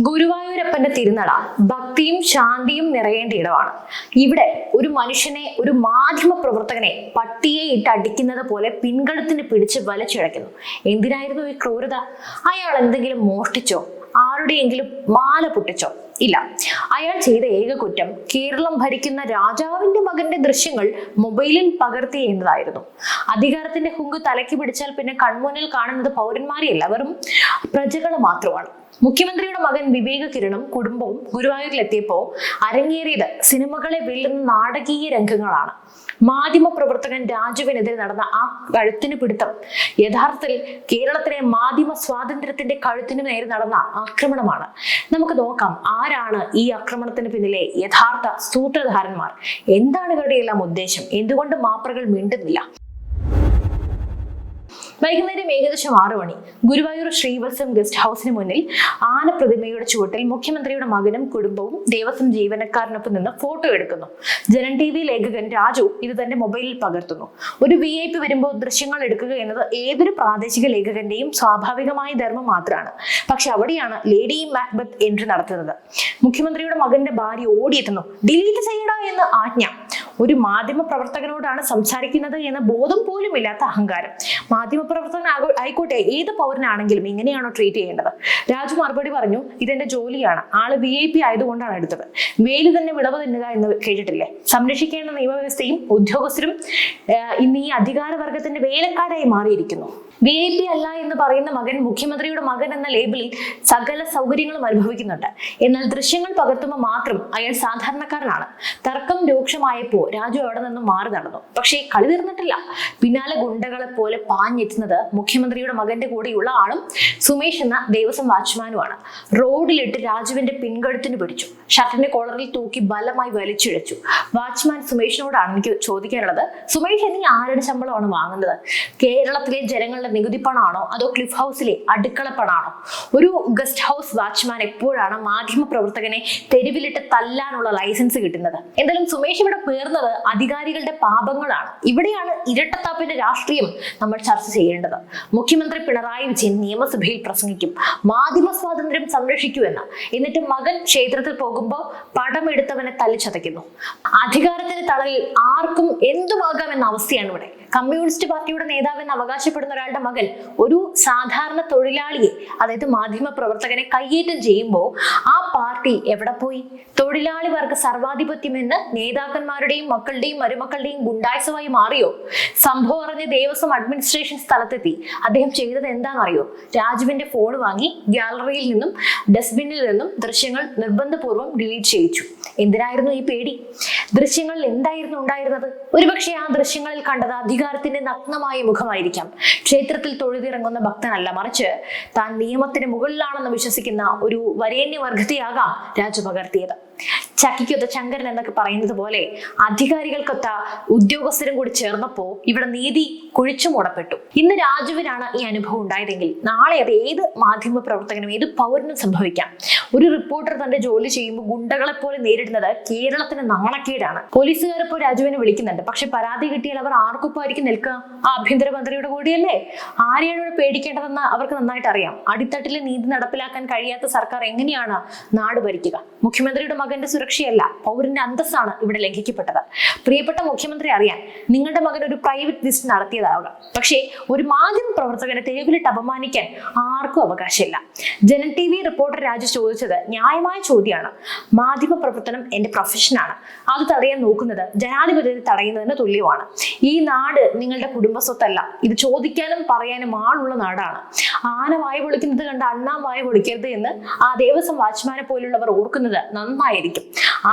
ഗുരുവായൂരപ്പന്റെ തിരുനട ഭക്തിയും ശാന്തിയും നിറയേണ്ട ഇടമാണ്. ഇവിടെ ഒരു മനുഷ്യനെ, ഒരു മാധ്യമ പ്രവർത്തകനെ പട്ടിയെ ഇട്ട് അടിക്കുന്നത് പോലെ പിൻകഴുത്തിന് പിടിച്ച് വലിച്ചിഴയ്ക്കുന്നു. എന്തിനായിരുന്നു ഈ ക്രൂരത? അയാൾ എന്തെങ്കിലും മോഷ്ടിച്ചോ? ആരുടെയെങ്കിലും മാല പൊട്ടിച്ചോ? ഇല്ല. അയാൾ ചെയ്ത ഏക കുറ്റം കേരളം ഭരിക്കുന്ന രാജാവിന്റെ മകന്റെ ദൃശ്യങ്ങൾ മൊബൈലിൽ പകർത്തി എന്നതായിരുന്നു. അധികാരത്തിന്റെ ഹുങ്ക് തലയ്ക്ക് പിടിച്ചാൽ പിന്നെ കൺമുന്നിൽ കാണുന്നത് പൗരന്മാരെയല്ല, വെറും പ്രജകളെ മാത്രമാണ്. മുഖ്യമന്ത്രിയുടെ മകൻ വിവേക കിരണും കുടുംബവും ഗുരുവായൂരിലെത്തിയപ്പോൾ അരങ്ങേറിയത് സിനിമകളെ വെല്ലുന്ന നാടകീയ രംഗങ്ങളാണ്. മാധ്യമ പ്രവർത്തകൻ രാജുവിനെതിരെ നടന്ന ആ കഴുത്തിന് പിടുത്തം യഥാർത്ഥത്തിൽ കേരളത്തിലെ മാധ്യമ സ്വാതന്ത്ര്യത്തിന്റെ കഴുത്തിന് നേരെ നടന്ന ആക്രമണമാണ്. നമുക്ക് നോക്കാം, ആരാണ് ഈ ആക്രമണത്തിന് പിന്നിലെ യഥാർത്ഥ സൂത്രധാരന്മാർ? എന്താണ് ഇവരുടെ എല്ലാം ഉദ്ദേശം? എന്തുകൊണ്ട് മാപ്രകൾ മിണ്ടുന്നില്ല? വൈകുന്നേരം ഏകദേശം 6 മണി ഗുരുവായൂർ ശ്രീവത്സം ഗസ്റ്റ് ഹൗസിന് മുന്നിൽ ആനപ്രതിമയുടെ ചുവട്ടിൽ മുഖ്യമന്ത്രിയുടെ മകനും കുടുംബവും ദേവസ്വം ജീവനക്കാരനൊപ്പം നിന്ന് ഫോട്ടോ എടുക്കുന്നു. ജനൻ TV ലേഖകൻ രാജു ഇത് തന്റെ മൊബൈലിൽ പകർത്തുന്നു. ഒരു VIP വരുമ്പോൾ ദൃശ്യങ്ങൾ എടുക്കുക എന്നത് ഏതൊരു പ്രാദേശിക ലേഖകന്റെയും സ്വാഭാവികമായ ധർമ്മം മാത്രമാണ്. പക്ഷെ അവിടെയാണ് ലേഡി മാക്ബത്ത് എൻട്രി നടത്തുന്നത്. മുഖ്യമന്ത്രിയുടെ മകന്റെ ഭാര്യ ഓടിയെത്തുന്നു. ഡിലീറ്റ് ചെയ്യടാ എന്ന് ആജ്ഞ. ഒരു മാധ്യമ പ്രവർത്തകനോടാണ് സംസാരിക്കുന്നത് എന്ന ബോധം പോലും ഇല്ലാത്ത അഹങ്കാരം. മാധ്യമ പ്രവർത്തകൻ ആയിക്കോട്ടെ, ഏത് പൗരനാണെങ്കിലും ഇങ്ങനെയാണോ ട്രീറ്റ് ചെയ്യേണ്ടത്? രാജു മറുപടി പറഞ്ഞു, ഇതെന്റെ ജോലിയാണ്, ആള് VIP ആയതുകൊണ്ടാണ് എടുത്തത്. വേലി തന്നെ വിളവ് തിന്നുക എന്ന് കേട്ടിട്ടില്ലേ? സംരക്ഷിക്കേണ്ട നിയമവ്യവസ്ഥയും ഉദ്യോഗസ്ഥരും ഇന്ന് ഈ അധികാരവർഗത്തിന്റെ വേലക്കാരായി മാറിയിരിക്കുന്നു. VIP അല്ല എന്ന് പറയുന്ന മകൻ മുഖ്യമന്ത്രിയുടെ മകൻ എന്ന ലേബലിൽ സകല സൗകര്യങ്ങളും അനുഭവിക്കുന്നുണ്ട്. എന്നാൽ ദൃശ്യങ്ങൾ പകർത്തുമ്പോൾ മാത്രം അയാൾ സാധാരണക്കാരനാണ്. തർക്കം രൂക്ഷമായപ്പോൾ രാജു അവിടെ നിന്നും മാറി നടന്നു. പക്ഷേ കളി തീർന്നിട്ടില്ല. പിന്നാലെ ഗുണ്ടകളെ പോലെ പാഞ്ഞെത്തുന്നത് മുഖ്യമന്ത്രിയുടെ മകന്റെ കൂടെയുള്ള ആളും സുമേഷ് എന്ന ദേവസ്വം വാച്ച്മാനുമാണ്. റോഡിലിട്ട് രാജുവിന്റെ പിൻകഴുത്തിന് പിടിച്ചു. ഷർട്ടിന്റെ കോളറിൽ തൂക്കി ബലമായി വലിച്ചിഴച്ചു. വാച്ച്മാൻ സുമേഷിനോടാണ് എനിക്ക് ചോദിക്കാനുള്ളത്, സുമേഷ്, നീ ആരുടെ ശമ്പളമാണ് വാങ്ങുന്നത്? കേരളത്തിലെ ജനങ്ങളുടെ നികുതി പണമാണോ അതോ ക്ലിഫ് ഹൗസിലെ അടുക്കള പണമാണോ? ഒരു ഗസ്റ്റ് ഹൗസ് വാച്ച്മാൻ എപ്പോഴാണ് മാധ്യമ പ്രവർത്തകനെ തെരുവിലിട്ട് തല്ലാനുള്ള ലൈസൻസ് കിട്ടുന്നത്? എന്തായാലും സുമേഷ് ഇവിടെ പേർന്നത് അധികാരികളുടെ പാപങ്ങളാണ്. ഇവിടെയാണ് ഇരട്ടത്താപ്പിന്റെ രാഷ്ട്രീയം നമ്മൾ ചർച്ച ചെയ്യേണ്ടത്. മുഖ്യമന്ത്രി പിണറായി വിജയൻ നിയമസഭയിൽ പ്രസംഗിക്കും, മാധ്യമ സ്വാതന്ത്ര്യം സംരക്ഷിക്കുമെന്ന്. എന്നിട്ട് മകൻ ക്ഷേത്രത്തിൽ പോകുമ്പോൾ പടമെടുത്തവനെ തല്ലിച്ചതയ്ക്കുന്നു. അധികാരത്തിന്റെ തടലിൽ ആർക്കും എന്തുമാകാമെന്ന അവസ്ഥയാണ് ഇവിടെ. കമ്മ്യൂണിസ്റ്റ് പാർട്ടിയുടെ നേതാവെന്ന് അവകാശപ്പെടുന്ന ഒരാളുടെ മകൻ ഒരു സാധാരണ തൊഴിലാളിയെ, അതായത് മാധ്യമ പ്രവർത്തകനെ കയ്യേറ്റം ചെയ്യുമ്പോൾ ആ പാർട്ടി എവിടെ പോയി? തൊഴിലാളി വർഗ സർവാധിപത്യം എന്ന് നേതാക്കന്മാരുടെയും മക്കളുടെയും മരുമക്കളുടെയും ഗുണ്ടായുസമായി മാറിയോ? സംഭവം അറിഞ്ഞ ദേവസ്വം അഡ്മിനിസ്ട്രേഷൻ സ്ഥലത്തെത്തി. അദ്ദേഹം ചെയ്തത് എന്താണെന്നറിയോ? രാജുവിന്റെ ഫോൺ വാങ്ങി ഗാലറിയിൽ നിന്നും ഡസ്റ്റ്ബിന്നിൽ നിന്നും ദൃശ്യങ്ങൾ നിർബന്ധപൂർവ്വം ഡിലീറ്റ് ചെയ്യിച്ചു. എന്തിനായിരുന്നു ഈ പേടി? ദൃശ്യങ്ങളിൽ എന്തായിരുന്നു ഉണ്ടായിരുന്നത്? ഒരുപക്ഷെ ആ ദൃശ്യങ്ങളിൽ കണ്ടത് അധികാരത്തിന്റെ നഗ്നമായ മുഖമായിരിക്കാം. ക്ഷേത്രത്തിൽ തൊഴുതിറങ്ങുന്ന ഭക്തനല്ല, മറിച്ച് താൻ നിയമത്തിന് മുകളിലാണെന്ന് വിശ്വസിക്കുന്ന ഒരു വരേണ്യവർഗത്തെയാകാം രാജു പകർത്തിയത്. ചക്കിക്കൊത്ത ചങ്കരൻ എന്നൊക്കെ പറയുന്നത് പോലെ അധികാരികൾക്കൊത്ത ഉദ്യോഗസ്ഥരും കൂടി ചേർന്നപ്പോ ഇവിടെ നീതി കുഴിച്ചു മൂടപ്പെട്ടു. ഇന്ന് രാജുവിനാണ് ഈ അനുഭവം ഉണ്ടായതെങ്കിൽ നാളെ അത് ഏത് മാധ്യമ പ്രവർത്തകനും ഏത് പൗരനും സംഭവിക്കാം. ഒരു റിപ്പോർട്ടർ തന്റെ ജോലി ചെയ്യുമ്പോൾ ഗുണ്ടകളെ പോലെ നേരിടുന്നത് കേരളത്തിന് നാണക്കേടാണ്. പോലീസുകാരിപ്പോ രാജുവിനെ വിളിക്കുന്നുണ്ട്, പക്ഷെ പരാതി കിട്ടിയാൽ അവർ ആർക്കൊപ്പമായിരിക്കും നിൽക്കുക? ആ ആഭ്യന്തരമന്ത്രിയുടെ കൂടിയല്ലേ? ആരെയാണ് ഇവിടെ പേടിക്കേണ്ടതെന്ന് അവർക്ക് നന്നായിട്ട് അറിയാം. അടിത്തട്ടിലെ നീതി നടപ്പിലാക്കാൻ കഴിയാത്ത സർക്കാർ എങ്ങനെയാണ് നാട് ഭരിക്കുക? മുഖ്യമന്ത്രിയുടെ മകന്റെ സുരക്ഷയല്ല, പൗരന്റെ അന്തസ്സാണ് ഇവിടെ ലംഘിക്കപ്പെട്ടത്. പ്രിയപ്പെട്ട മുഖ്യമന്ത്രി, അറിയാൻ നിങ്ങളുടെ മകൻ ഒരു പ്രൈവറ്റ് ലിസ്റ്റ് നടത്തിയതാകാം, പക്ഷേ ഒരു മാധ്യമ പ്രവർത്തകനെ തെരുവിലിട്ട് അപമാനിക്കാൻ ആർക്കും അവകാശമില്ല. ജനൻ TV റിപ്പോർട്ടർ രാജു ചോദിച്ചത് ന്യായമായ ചോദ്യമാണ്. മാധ്യമ പ്രവർത്തനം എന്റെ പ്രൊഫഷനാണ്. അത് തടയാൻ നോക്കുന്നത് ജനാധിപത്യത്തെ തടയുന്നതിന് തുല്യമാണ്. ഈ നാട് നിങ്ങളുടെ കുടുംബസ്വത്തല്ല. ഇത് ചോദിക്കാനും പറയാനും ആളുള്ള നാടാണ്. ആന വായ പൊളിക്കുന്നത് കണ്ട് അണ്ണാൻ വായ പൊളിക്കരുത് എന്ന് ആ ദേവസ്വം വാച്ച്മാനെ പോലുള്ളവർ ഓർക്കുന്നത് നന്നായിരിക്കും.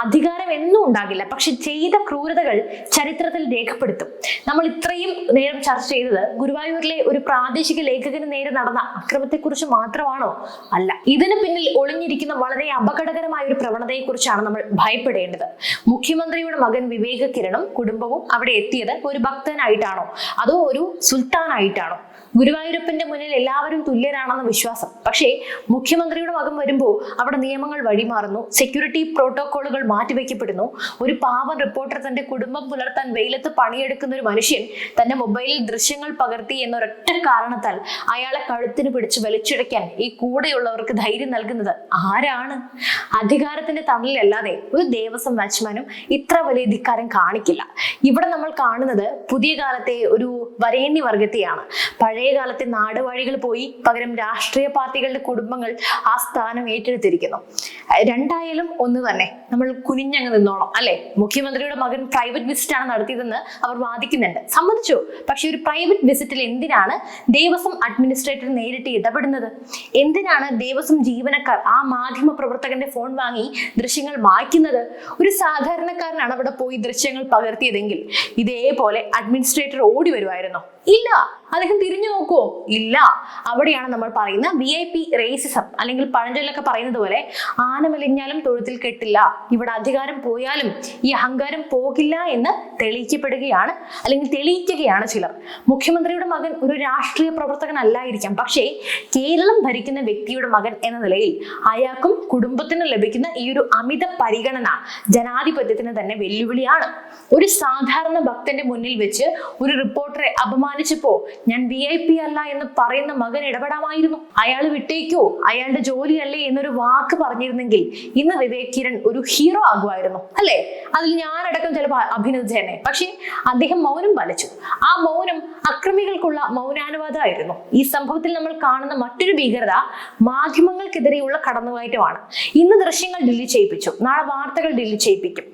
അധികാരം എന്നും ഉണ്ടാകില്ല, പക്ഷെ ചെയ്ത ക്രൂരതകൾ ചരിത്രത്തിൽ രേഖപ്പെടുത്തും. നമ്മൾ ഇത്രയും നേരം ചർച്ച ചെയ്തത് ഗുരുവായൂരിലെ ഒരു പ്രാദേശിക ലേഖകന് നേരെ നടന്ന അക്രമത്തെക്കുറിച്ച് മാത്രമാണോ? അല്ല. ഇതിന് പിന്നിൽ ഒളിഞ്ഞിരിക്കുന്ന വളരെ അപകടകരമായ ഒരു പ്രവണതയെക്കുറിച്ചാണ് നമ്മൾ ഭയപ്പെടേണ്ടത്. മുഖ്യമന്ത്രിയുടെ മകൻ വിവേക കിരണും കുടുംബവും അവിടെ എത്തിയത് ഒരു ഭക്തനായിട്ടാണോ അതോ ഒരു സുൽത്താനായിട്ടാണോ? ഗുരുവായൂരപ്പന്റെ മുന്നിൽ എല്ലാവരും തുല്യരാണെന്ന വിശ്വാസം. പക്ഷേ മുഖ്യമന്ത്രിയുടെ മകൻ വരുമ്പോൾ അവിടെ നിയമങ്ങൾ വഴിമാറുന്നു, സെക്യൂരിറ്റി പ്രോട്ടോകോളുകൾ മാറ്റിവെക്കപ്പെടുന്നു. ഒരു പാവം റിപ്പോർട്ടർ തന്റെ കുടുംബം പുലർത്താൻ വെയിലത്ത് പണിയെടുക്കുന്ന ഒരു മനുഷ്യൻ തന്റെ മൊബൈലിൽ ദൃശ്യങ്ങൾ പകർത്തി എന്നൊരൊറ്റ കാരണത്താൽ അയാളെ കഴുത്തിന് പിടിച്ച് വലിച്ചിഴയ്ക്കാൻ ഈ കൂടെയുള്ളവർക്ക് ധൈര്യം നൽകുന്നത് ആരാണ്? അധികാരത്തിന്റെ തണലിലല്ലാതെ ഒരു ദേവസ്വം വാച്ച്മാനും ഇത്ര വലിയ ധിക്കാരം കാണിക്കില്ല. ഇവിടെ നമ്മൾ കാണുന്നത് പുതിയ കാലത്തെ ഒരു വരേണ്യ വർഗത്തെയാണ്. പഴയ കാലത്തെ നാടുവാഴികൾ പോയി പകരം രാഷ്ട്രീയ പാർട്ടികളുടെ കുടുംബങ്ങൾ ആ സ്ഥാനം ഏറ്റെടുത്തിരിക്കുന്നു. രണ്ടായാലും ഒന്ന് തന്നെ, നമ്മൾ കുനിഞ്ഞങ്ങ് നിന്നോണം അല്ലെ? മുഖ്യമന്ത്രിയുടെ മകൻ പ്രൈവറ്റ് വിസിറ്റ് ആണ് നടത്തിയതെന്ന് അവർ വാദിക്കുന്നുണ്ട്, സമ്മതിച്ചു. പക്ഷെ ഒരു പ്രൈവറ്റ് വിസിറ്റിൽ എന്തിനാണ് ദേവസ്വം അഡ്മിനിസ്ട്രേറ്റർ നേരിട്ട് ഇടപെടുന്നത്? എന്തിനാണ് ദേവസ്വം ജീവനക്കാർ ആ മാധ്യമ പ്രവർത്തകന്റെ ഫോൺ വാങ്ങി ദൃശ്യങ്ങൾ മായ്ക്കുന്നത്? ഒരു സാധാരണക്കാരനാണ് അവിടെ പോയി ദൃശ്യങ്ങൾ പകർത്തിയതെങ്കിൽ ഇതേപോലെ അഡ്മിനിസ്ട്രേറ്റർ ഓടി വരുമായിരുന്നോ? ഇല്ല. അദ്ദേഹം തിരിഞ്ഞു നോക്കുവോ? ഇല്ല. അവിടെയാണ് നമ്മൾ പറയുന്ന VIP റേസിസം, അല്ലെങ്കിൽ പഴഞ്ചൊല്ലൊക്കെ പറയുന്നത് പോലെ ആന മെലിഞ്ഞാലും തൊഴുത്തിൽ കെട്ടില്ല. ഇവിടെ അധികാരം പോയാലും ഈ അഹങ്കാരം പോകില്ല എന്ന് തെളിയിക്കപ്പെടുകയാണ്, അല്ലെങ്കിൽ തെളിയിക്കുകയാണ് ചിലർ. മുഖ്യമന്ത്രിയുടെ മകൻ ഒരു രാഷ്ട്രീയ പ്രവർത്തകനല്ലായിരിക്കാം, പക്ഷേ കേരളം ഭരിക്കുന്ന വ്യക്തിയുടെ മകൻ എന്ന നിലയിൽ അയാൾക്കും കുടുംബത്തിനും ലഭിക്കുന്ന ഈ ഒരു അമിത പരിഗണന ജനാധിപത്യത്തിന് തന്നെ വെല്ലുവിളിയാണ്. ഒരു സാധാരണ ഭക്തന്റെ മുന്നിൽ വെച്ച് ഒരു റിപ്പോർട്ടറെ അപമാനിച്ചപ്പോ ഞാൻ VIP അല്ല എന്ന് പറയുന്ന മകൻ ഇടപെടാമായിരുന്നു. അയാൾ വിട്ടേക്കോ, അയാളുടെ ജോലിയല്ലേ എന്നൊരു വാക്ക് പറഞ്ഞിരുന്നെങ്കിൽ ഇന്ന് വിവേക് കിരൺ ഒരു ഹീറോ ആകുമായിരുന്നു അല്ലെ? അതിൽ ഞാനടക്കം ചിലപ്പോൾ അഭിനന്ദിച്ചേനെ. പക്ഷെ അദ്ദേഹം മൗനം പാലിച്ചു. ആ മൗനം അക്രമികൾക്കുള്ള മൗനാനുവാദമായിരുന്നു. ഈ സംഭവത്തിൽ നമ്മൾ കാണുന്ന മറ്റൊരു ഭീകരത മാധ്യമങ്ങൾക്കെതിരെയുള്ള കടന്നുകയറ്റമാണ്. ഇന്ന് ദൃശ്യങ്ങൾ ഡിലീറ്റ് ചെയ്യിപ്പിച്ചു, നാളെ വാർത്തകൾ ഡിലീറ്റ് ചെയ്യിപ്പിക്കും.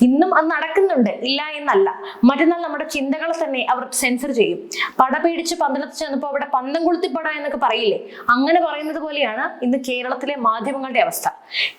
ഇന്നും അത് നടക്കുന്നുണ്ട്, ഇല്ല എന്നല്ല. മറ്റന്നാൾ നമ്മുടെ ചിന്തകളെ തന്നെ അവർ സെൻസർ ചെയ്യും. പട പേടിച്ച് പന്തളത്ത് ചെന്നപ്പോൾ അവിടെ പന്തം കൊളുത്തിപ്പട എന്നൊക്കെ പറയില്ലേ, അങ്ങനെ പറയുന്നത് പോലെയാണ് ഇന്ന് കേരളത്തിലെ മാധ്യമങ്ങളുടെ അവസ്ഥ.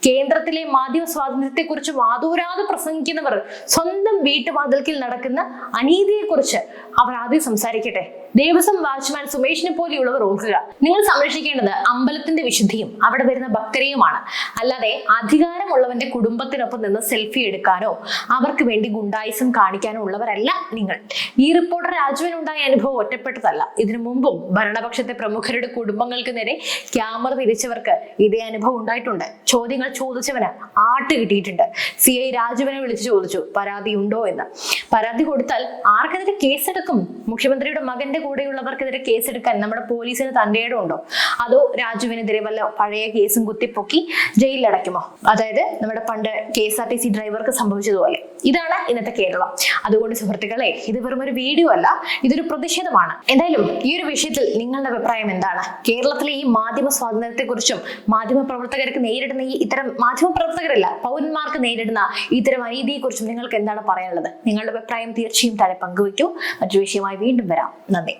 കേന്ദ്രത്തിലെ മാധ്യമ സ്വാതന്ത്ര്യത്തെക്കുറിച്ച് വാദൂരാതെ പ്രസംഗിക്കുന്നവർ സ്വന്തം വീട്ടുവാതിൽക്കിൽ നടക്കുന്ന അനീതിയെക്കുറിച്ച് അവർ ആദ്യം സംസാരിക്കട്ടെ. ദേവസ്വം വാച്ച്മാൻ സുമേഷിനെ പോലെയുള്ളവർ ഓർക്കുക, നിങ്ങൾ സംരക്ഷിക്കേണ്ടത് അമ്പലത്തിന്റെ വിശുദ്ധിയും അവിടെ വരുന്ന ഭക്തരെയുമാണ്, അല്ലാതെ അധികാരമുള്ളവന്റെ കുടുംബത്തിനൊപ്പം നിന്ന് സെൽഫി എടുക്കാനോ അവർക്ക് വേണ്ടി ഗുണ്ടായിസം കാണിക്കാനോ ഉള്ളവരല്ല നിങ്ങൾ. ഈ റിപ്പോർട്ടർ രാജുവിനുണ്ടായ അനുഭവം ഒറ്റപ്പെട്ടതല്ല. ഇതിനു മുമ്പും ഭരണപക്ഷത്തെ പ്രമുഖരുടെ കുടുംബങ്ങൾക്ക് നേരെ ക്യാമറ തിരിച്ചവർക്ക് ഇതേ അനുഭവം ഉണ്ടായിട്ടുണ്ട്. ചോദ്യങ്ങൾ ചോദിച്ചവന് ആട്ട് കിട്ടിയിട്ടുണ്ട്. CI രാജുവിനെ വിളിച്ചു ചോദിച്ചു പരാതി ഉണ്ടോ എന്ന്. പരാതി കൊടുത്താൽ ആർക്കെതിരെ കേസെടുക്കും? മുഖ്യമന്ത്രിയുടെ മകന്റെ കൂടെയുള്ളവർക്കെതിരെ കേസെടുക്കാൻ നമ്മുടെ പോലീസിന് തന്റെ ഇടമുണ്ടോ? അതോ രാജുവിനെതിരെ വല്ല പഴയ കേസും കുത്തിപ്പൊക്കി ജയിലിലടയ്ക്കുമോ? അതായത് നമ്മുടെ പണ്ട് KSRTC ഡ്രൈവർക്ക് സംഭവിച്ചതുപോലെ. ഇതാണ് ഇന്നത്തെ കേരളം. അതുകൊണ്ട് സുഹൃത്തുക്കളെ, ഇത് വെറും ഒരു വീഡിയോ അല്ല, ഇതൊരു പ്രതിഷേധമാണ്. എന്തായാലും ഈ ഒരു വിഷയത്തിൽ നിങ്ങളുടെ അഭിപ്രായം എന്താണ്? കേരളത്തിലെ ഈ മാധ്യമ സ്വാതന്ത്ര്യത്തെക്കുറിച്ചും മാധ്യമ പ്രവർത്തകർക്ക് നേരിടുന്ന ഈ ഇത്തരം മാധ്യമ പ്രവർത്തകരല്ല പൗരന്മാർക്ക് നേരിടുന്ന ഇത്തരം അനീതിയെക്കുറിച്ചും നിങ്ങൾക്ക് എന്താണ് പറയാനുള്ളത്? നിങ്ങളുടെ അഭിപ്രായം തീർച്ചയായും താഴെ പങ്കുവയ്ക്കൂ. മറ്റൊരു വിഷയമായി വീണ്ടും വരാം. നന്ദി.